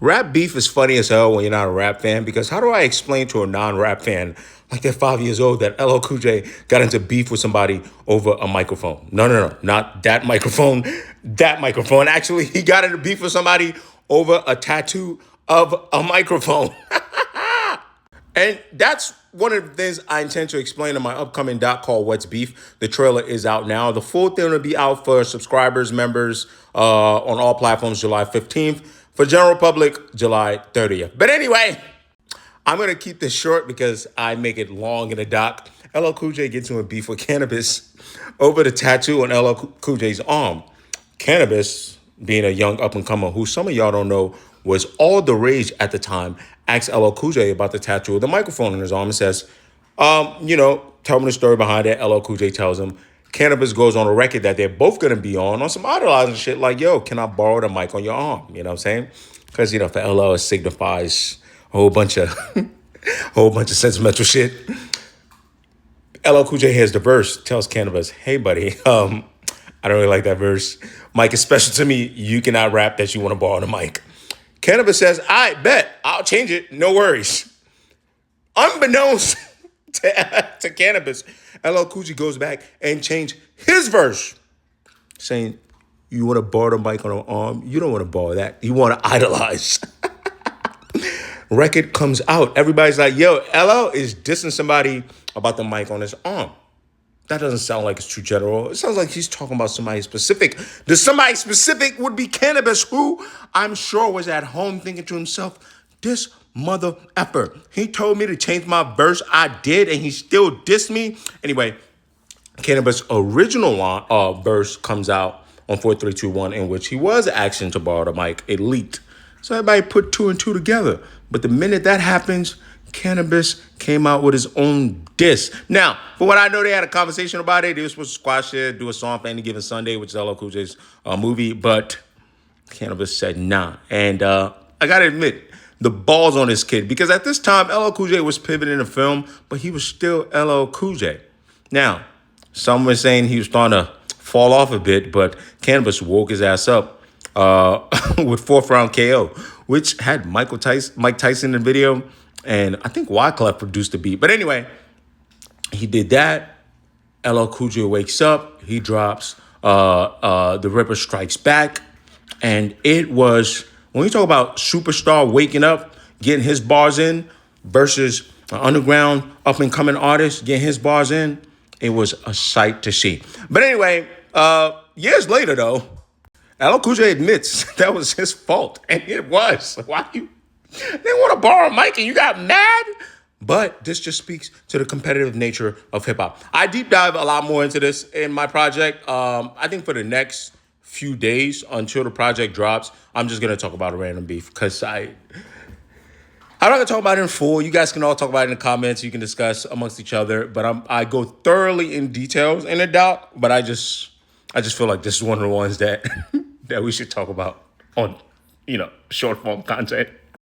Rap beef is funny as hell when you're not a rap fan because how do I explain to a non-rap fan like they're 5 years old that LL Cool J got into beef with somebody over a microphone? No, not that microphone. That microphone. Actually, he got into beef with somebody over a tattoo of a microphone. And that's one of the things I intend to explain in my upcoming doc called What's Beef. The trailer is out now. The full thing will be out for subscribers, members on all platforms July 15th. For general public, July 30th. But anyway, I'm going to keep this short because I make it long in the doc. LL Cool J gets into a beef with Canibus over the tattoo on LL Cool J's arm. Canibus, being a young up-and-comer who some of y'all don't know was all the rage at the time, asks LL Cool J about the tattoo with the microphone in his arm and says, tell me the story behind it. LL Cool J tells him. Canibus goes on a record that they're both going to be on some idolizing shit like, yo, can I borrow the mic on your arm? You know what I'm saying? Because, for LL, it signifies a whole bunch of sentimental shit. LL Cool J hears the verse, tells Canibus, hey, buddy, I don't really like that verse. Mic is special to me. You cannot rap that you want to borrow the mic. Canibus says, I bet. I'll change it. No worries. Unbeknownst to Canibus, LL Cool J goes back and change his verse, saying, you want to borrow the mic on an arm? You don't want to borrow that. You want to idolize. Record comes out. Everybody's like, yo, LL is dissing somebody about the mic on his arm. That doesn't sound like it's too general. It sounds like he's talking about somebody specific. The somebody specific would be Canibus, who I'm sure was at home thinking to himself, this mother effer. He told me to change my verse. I did, and he still dissed me. Anyway, Canibus' original verse comes out on 4321, in which he was asking to borrow the mic. It leaked. So everybody put two and two together. But the minute that happens, Canibus came out with his own diss. Now, for what I know, they had a conversation about it. They were supposed to squash it, do a song for Any Given Sunday, which is LL Cool J's movie. But Canibus said nah. And I got to admit, the balls on this kid. Because at this time, LL Cool J was pivoting the film, but he was still LL Cool J. Now, some were saying he was starting to fall off a bit, but Canibus woke his ass up with fourth round KO, which had Mike Tyson in the video. And I think Wyclef produced the beat. But anyway, he did that. LL Cool J wakes up. He drops The Ripper Strikes Back. And it was, when you talk about superstar waking up, getting his bars in versus an underground up-and-coming artist getting his bars in, it was a sight to see. But anyway, years later, though, LL Cool J admits that was his fault. And it was. Why you... They want to borrow a mic and you got mad? But this just speaks to the competitive nature of hip-hop. I deep dive a lot more into this in my project. I think for the next few days until the project drops, I'm just going to talk about a random beef because I'm not going to talk about it in full. You guys can all talk about it in the comments. You can discuss amongst each other. But I go thoroughly in details in the doc. But I just feel like this is one of the ones that that we should talk about on, short form content.